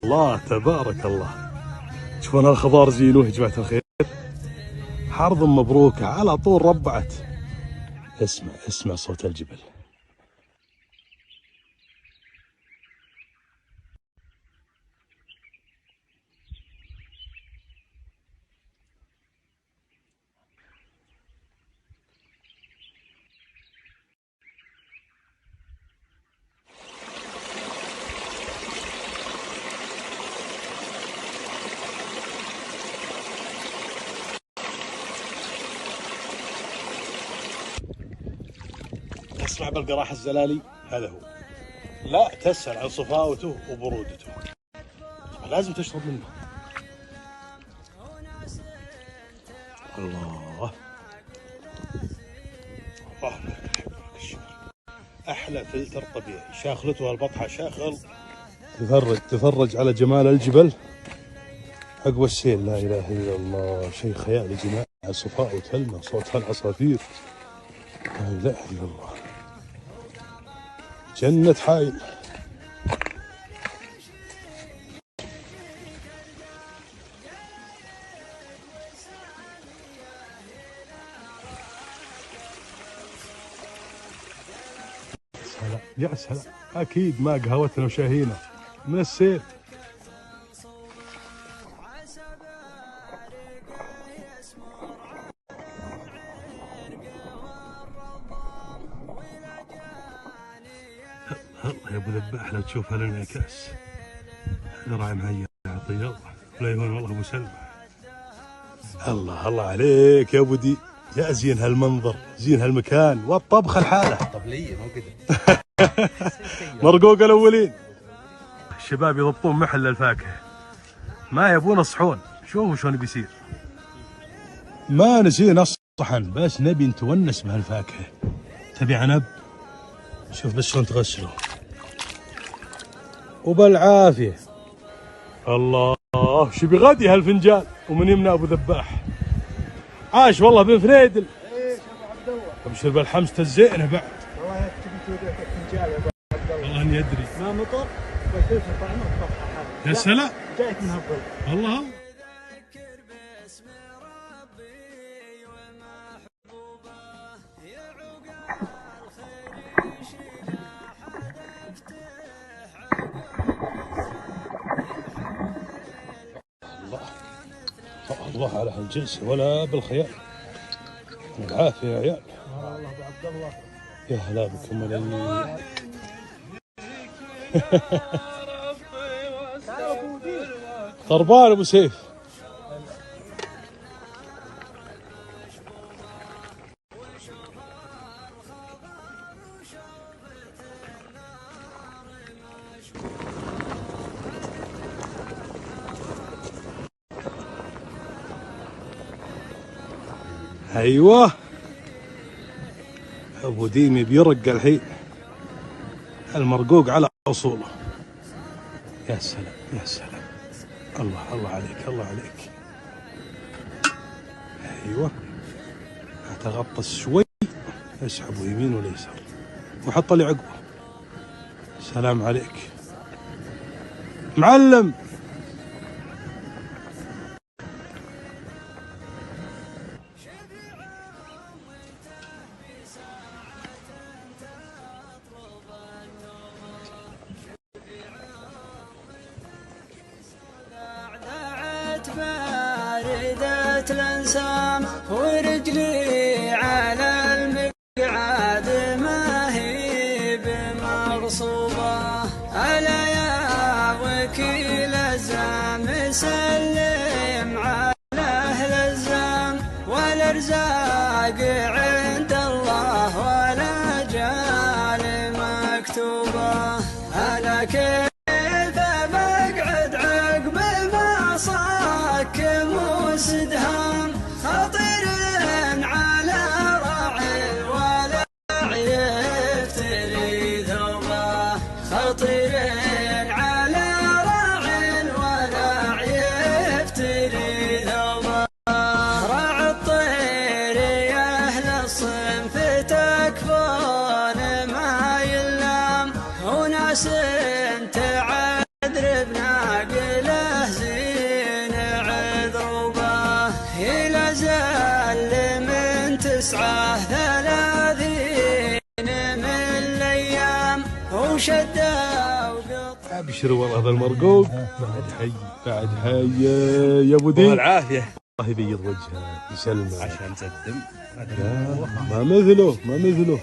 الله تبارك الله. تشوفون هالخضار زينوه يا جماعة الخير، حرض مبروكة على طول ربعت. اسمع صوت الجبل. تسمع بالقراح الزلالي؟ هذا هو. لا تسأل عن صفاوته وبرودته، لازم تشرب منه. الله أحلى فلتر طبيعي، شاخلته البطحة شاخل. تفرج على جمال الجبل عقب السيل. لا إله إلا الله، شيء خيالي يا جماعة. صفاء وتلمع صوت العصافير، لا إله إلا الله، جنة حايل. يا سلام، أكيد ما قهوتنا وشاهينا من السيل. الله يا ابو ذباح، لا تشوف هالانعكاس، هذا راعي مهيأ يعطي الله، ولا يهون والله ابو سلمى. الله عليك يا ابو دي، يا زين هالمنظر، زين هالمكان، والطبخه الحاله طبليه مو كذا. مرقوق الاولين. الشباب يضبطون محل الفاكهه، ما يبون الصحون. شوفوا شلون بيصير. ما نسينا الصحن، بس نبي نتونس بهالفاكهه. تبي عنب؟ شوف بس شلون تغسله وبالعافيه. الله، شو بغادي هالفنجان ومن يمنى ابو ذباح. عاش والله بن فريدل. ايش ابو عبد الله؟ ابشر بالحمسه الزينه بعد. والله تبي توديك الفنجان يا ابو عبد الله. والله اني ادري. ما مطر بس طعمه الطبخه. يا سلام، جايك من هالظل. الله. الله على هالجلسة ولا بالخيال. العافية يا عيال. الله ابو عبد الله. يا هلا بكم ملايين. خربان ابو سيف. ايوه ابو ديمي بيرق الحين، المرقوق على اصوله. يا سلام يا سلام، الله عليك، الله عليك. ايوه اتغطس شوي، اسحبه يمين ولا يسار وحط لي عقبه. سلام عليك معلم. باردة الانسام ورجلي على المقعد ما هي بمغصوبة. ألا يا وكيل الزام سلم على أهل الزام، والأرزاق عند الله ولا جال مكتوبة. ألا كيف بقعد عقب ما صك مستدهام، خطير على راعي ولا يفتري ذوبه. خطير على راعي ولا يفتري ذوبه. راعي الطير يا أهل الصنف تكفون ما يلام، وناس 39 من الايام وشده وقط. ابشر والله هذا المرقوق بعد حي بعد حي يا ابو دين. العافيه. الله يبيض وجهه يسلمك عشان تقدم ما مثله ما مثله.